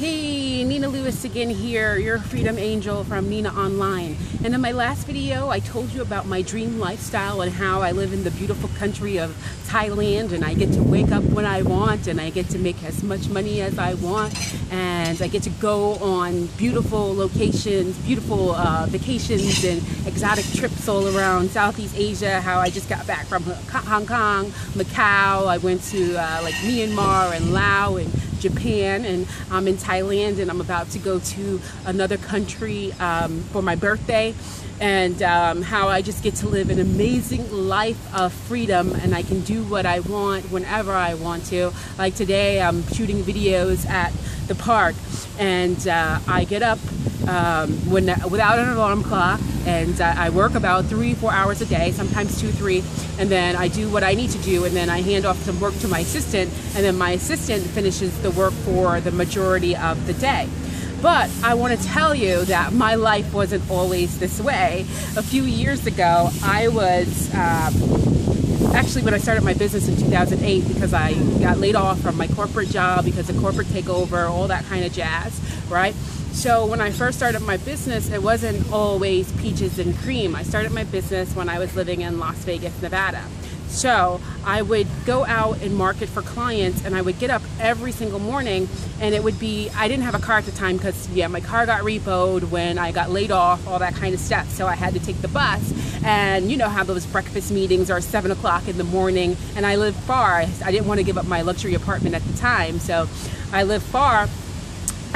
Hey, Nina Lewis again here, your Freedom Angel from Nina Online. And in my last video, I told you about my dream lifestyle and how I live in the beautiful country of Thailand, and I get to wake up when I want, and I get to make as much money as I want, and I get to go on beautiful locations, beautiful vacations and exotic trips all around Southeast Asia. How I just got back from Hong Kong, Macau. I went to like Myanmar and Laos and Japan, and I'm in Thailand, and I'm about to go to another country for my birthday, and how I just get to live an amazing life of freedom, and I can do what I want whenever I want to. Like today, I'm shooting videos at the park, and I get up without an alarm clock, and I work about 3-4 hours a day, sometimes 2-3, and then I do what I need to do, and then I hand off some work to my assistant, and then my assistant finishes the work for the majority of the day. But I want to tell you that my life wasn't always this way. A few years ago, I was actually, when I started my business in 2008, because I got laid off from my corporate job because of corporate takeover, all that kind of jazz, right? So when I first started my business, it wasn't always peaches and cream. I started my business when I was living in Las Vegas, Nevada. So I would go out and market for clients, and I would get up every single morning, and it would be, I didn't have a car at the time because, yeah, my car got repoed when I got laid off, all that kind of stuff. So I had to take the bus, and you know how those breakfast meetings are 7 o'clock in the morning, and I live far. I didn't want to give up my luxury apartment at the time, so I lived far.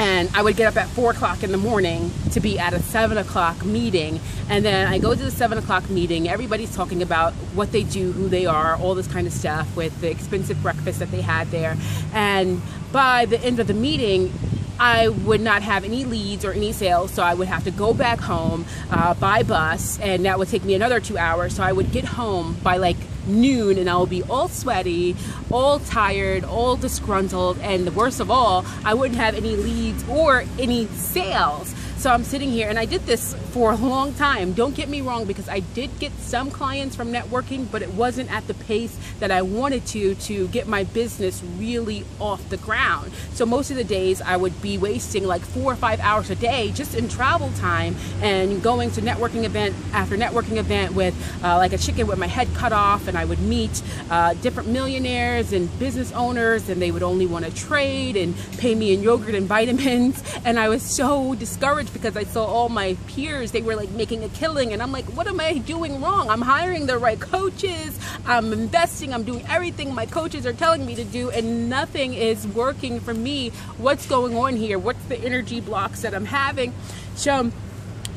And I would get up at 4 o'clock in the morning to be at a 7 o'clock meeting. And then I go to the 7 o'clock meeting. Everybody's talking about what they do, who they are, all this kind of stuff with the expensive breakfast that they had there. And by the end of the meeting, I would not have any leads or any sales, so I would have to go back home by bus, and that would take me another 2 hours. So I would get home by like noon, and I will be all sweaty, all tired, all disgruntled, and the worst of all, I wouldn't have any leads or any sales. So I'm sitting here, and I did this for a long time. Don't get me wrong, because I did get some clients from networking, but it wasn't at the pace that I wanted to get my business really off the ground. So most of the days I would be wasting like 4 or 5 hours a day just in travel time and going to networking event after networking event with like a chicken with my head cut off, and I would meet different millionaires and business owners, and they would only want to trade and pay me in yogurt and vitamins, and I was so discouraged because I saw all my peers, they were like making a killing, and I'm like, what am I doing wrong? I'm hiring the right coaches, I'm investing, I'm doing everything my coaches are telling me to do, and nothing is working for me. What's going on here? What's the energy blocks that I'm having? So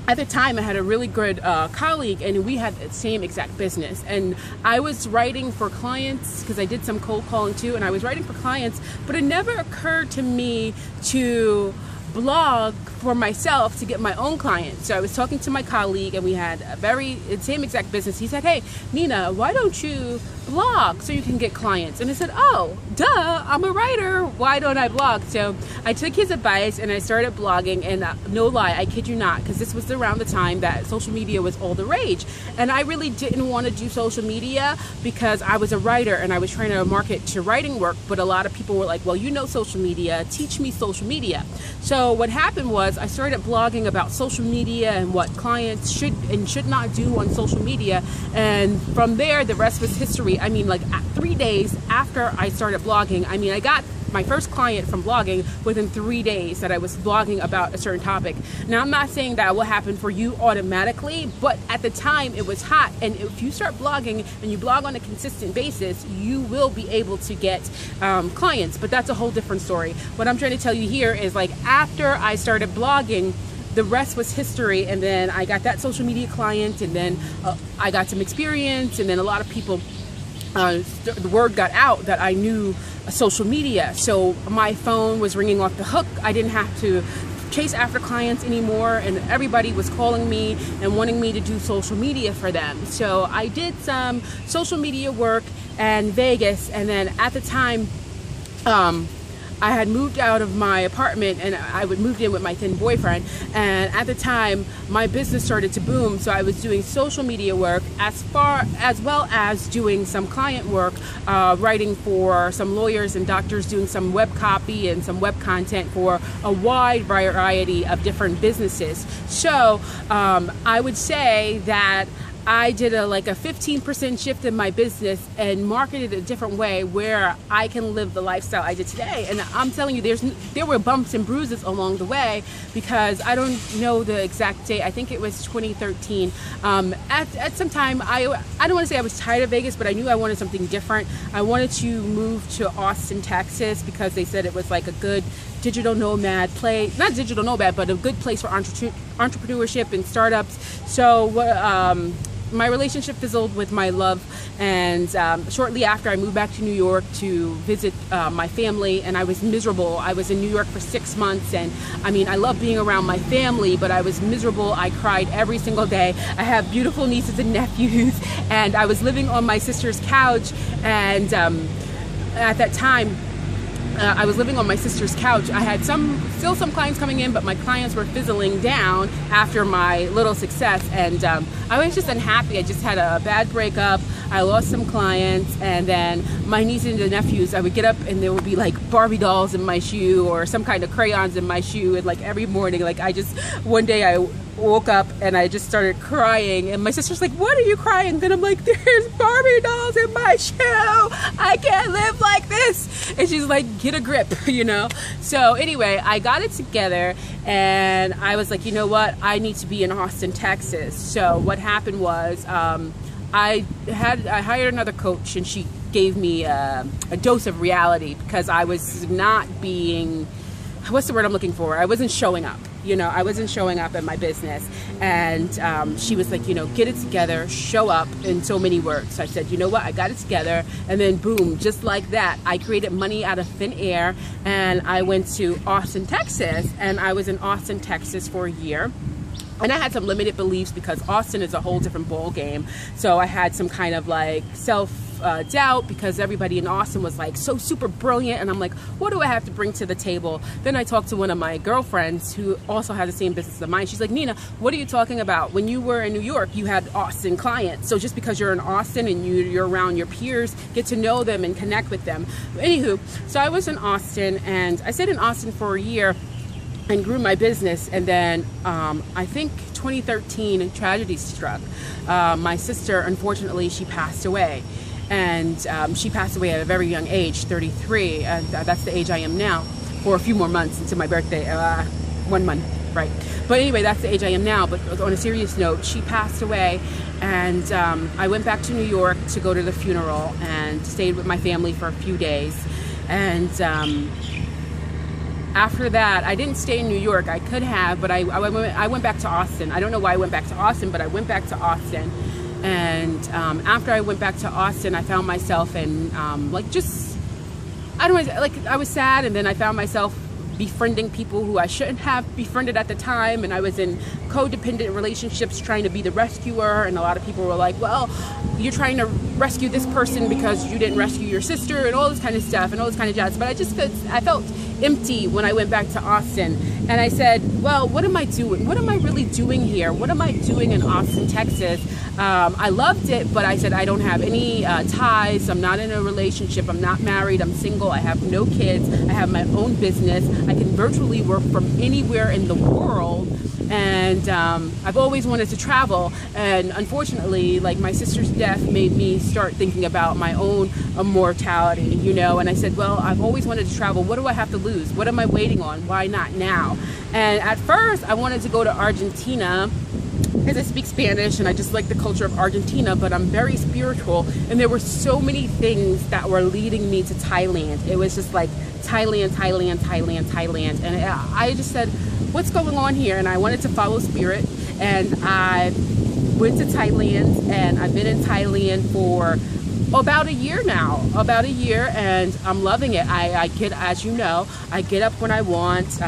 at the time, I had a really good colleague, and we had the same exact business, and I was writing for clients because I did some cold calling too, and I was writing for clients, but it never occurred to me to blog for myself to get my own clients. So I was talking to my colleague, and we had the same exact business. He said, hey Nina, why don't you blog so you can get clients? And I said, oh duh, I'm a writer, why don't I blog? So I took his advice and I started blogging, and no lie, I kid you not, because this was around the time that social media was all the rage, and I really didn't want to do social media because I was a writer and I was trying to market to writing work, but a lot of people were like, well, you know social media, teach me social media. So what happened was I started blogging about social media and what clients should and should not do on social media, and from there the rest was history. I mean, like 3 days after I started blogging, I mean, I got my first client from blogging within 3 days that I was blogging about a certain topic. Now, I'm not saying that will happen for you automatically, but at the time it was hot, and if you start blogging and you blog on a consistent basis, you will be able to get clients, but that's a whole different story. What I'm trying to tell you here is, like, after I started blogging, the rest was history, and then I got that social media client, and then I got some experience, and then a lot of people, the word got out that I knew social media, so my phone was ringing off the hook. I didn't have to chase after clients anymore, and everybody was calling me and wanting me to do social media for them. So I did some social media work in Vegas, and then at the time I had moved out of my apartment and I would moved in with my then boyfriend, and at the time my business started to boom, so I was doing social media work as well as doing some client work, writing for some lawyers and doctors, doing some web copy and some web content for a wide variety of different businesses. So I would say that I did a 15% shift in my business and marketed a different way where I can live the lifestyle I did today. And I'm telling you, there were bumps and bruises along the way, because I don't know the exact date. I think it was 2013. At some time, I don't want to say I was tired of Vegas, but I knew I wanted something different. I wanted to move to Austin, Texas, because they said it was like a good digital nomad place, not digital nomad, but a good place for entrepreneurship and startups. So my relationship fizzled with my love, and shortly after I moved back to New York to visit my family, and I was miserable. I was in New York for 6 months, and I mean, I love being around my family, but I was miserable. I cried every single day. I have beautiful nieces and nephews, and I was living on my sister's couch, and at that time, I was living on my sister's couch. I had still some clients coming in, but my clients were fizzling down after my little success, and I was just unhappy. I just had a bad breakup. I lost some clients, and then my nieces and nephews, I would get up and there would be like Barbie dolls in my shoe or some kind of crayons in my shoe, and like every morning, one day I woke up and I just started crying, and my sister's like, "What are you crying?" Then I'm like, "There's Barbie dolls in my shoe. I can't live like this." And she's like, "Get a grip," you know? So anyway, I got it together, and I was like, you know what? I need to be in Austin, Texas. So what happened was, I hired another coach, and she gave me a dose of reality, because I was not being, what's the word I'm looking for? I wasn't showing up. You know, I wasn't showing up in my business, and she was like, you know, get it together, show up, in so many words. So I said, you know what, I got it together, and then boom, just like that, I created money out of thin air, and I went to Austin, Texas, and I was in Austin, Texas for a year. And I had some limited beliefs, because Austin is a whole different ball game. So I had some kind of like self-doubt, because everybody in Austin was like so super brilliant. And I'm like, what do I have to bring to the table? Then I talked to one of my girlfriends who also had the same business as mine. She's like, Nina, what are you talking about? When you were in New York, you had Austin clients. So just because you're in Austin and you're around your peers, get to know them and connect with them. Anywho, so I was in Austin, and I stayed in Austin for a year and grew my business. And then I think 2013 tragedy struck. My sister, unfortunately, she passed away, and she passed away at a very young age, 33, and that's the age I am now, for a few more months until my birthday, 1 month, right? But anyway, that's the age I am now. But on a serious note, she passed away, and I went back to New York to go to the funeral and stayed with my family for a few days. And after that, I didn't stay in New York. I could have, but I went back to Austin. I don't know why I went back to Austin, but I went back to Austin. And after I went back to Austin, I found myself in I was sad, and then I found myself befriending people who I shouldn't have befriended at the time, and I was in codependent relationships trying to be the rescuer, and a lot of people were like, well, you're trying to rescue this person because you didn't rescue your sister, and all this kind of stuff and all this kind of jazz. But I felt empty when I went back to Austin, and I said, well, what am I doing? What am I really doing here? What am I doing in Austin, Texas? I loved it, but I said, I don't have any ties. I'm not in a relationship. I'm not married. I'm single. I have no kids. I have my own business. I can virtually work from anywhere in the world. And I've always wanted to travel, and unfortunately, like, my sister's death made me start thinking about my own immortality, you know. And I said, well, I've always wanted to travel. What do I have to lose? What am I waiting on? Why not now? And at first I wanted to go to Argentina, because I speak Spanish and I just like the culture of Argentina, but I'm very spiritual, and there were so many things that were leading me to Thailand. It was just like Thailand, Thailand, Thailand, Thailand, and I just said, what's going on here? And I wanted to follow spirit, and I went to Thailand, and I've been in Thailand for about a year now, and I'm loving it. I get, as you know, I get up when I want.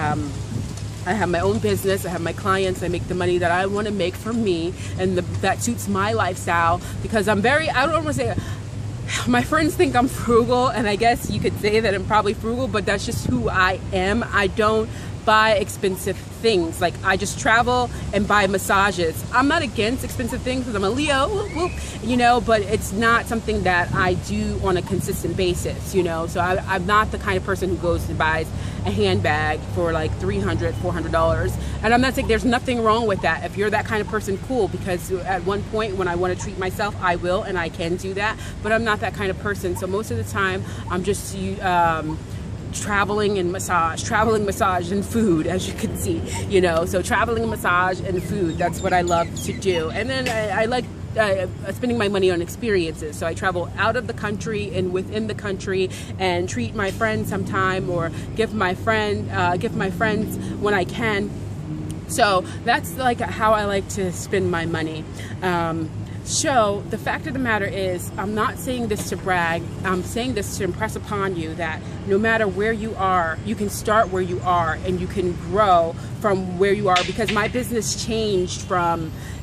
I have my own business, I have my clients, I make the money that I want to make for me, and that suits my lifestyle, because I'm very, I don't want to say, my friends think I'm frugal, and I guess you could say that I'm probably frugal, but that's just who I am. I don't buy expensive things. Like, I just travel and buy massages. I'm not against expensive things because I'm a Leo, whoop, whoop, you know, but it's not something that I do on a consistent basis, you know. So I'm not the kind of person who goes and buys a handbag for like $300, $400. And I'm not saying there's nothing wrong with that. If you're that kind of person, cool, because at one point when I want to treat myself, I will, and I can do that, but I'm not that kind of person. So most of the time I'm just traveling and massage and food, as you can see, you know. So traveling, massage, and food, that's what I love to do. And then I like spending my money on experiences. So I travel out of the country and within the country and treat my friends sometime, or give my friends when I can. So that's like how I like to spend my money. So the fact of the matter is, I'm not saying this to brag. I'm saying this to impress upon you that no matter where you are, you can start where you are and you can grow from where you are. Because my business changed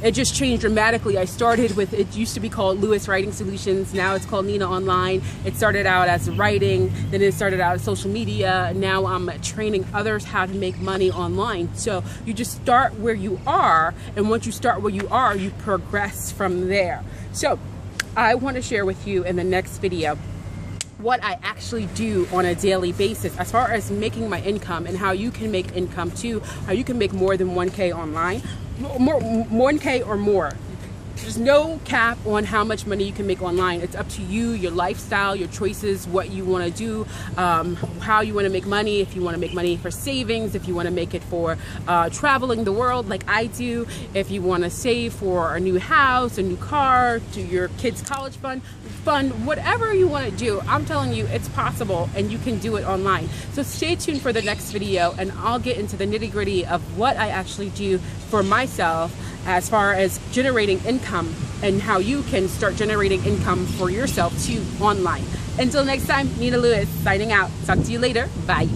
it just changed dramatically. I started with, it used to be called Lewis Writing Solutions. Now it's called Nina Online. It started out as writing, then it started out as social media. Now I'm training others how to make money online. So you just start where you are, and once you start where you are, you progress from there. So I want to share with you in the next video what I actually do on a daily basis as far as making my income, and how you can make income too, how you can make more than 1K online, more 1K or more. There's no cap on how much money you can make online. It's up to you, your lifestyle, your choices, what you want to do, how you want to make money. If you want to make money for savings, if you want to make it for traveling the world like I do, if you want to save for a new house, a new car, to your kids' college fund, whatever you want to do, I'm telling you, it's possible and you can do it online. So stay tuned for the next video, and I'll get into the nitty-gritty of what I actually do for myself as far as generating income, and how you can start generating income for yourself too online. Until next time, Nina Lewis signing out. Talk to you later. Bye.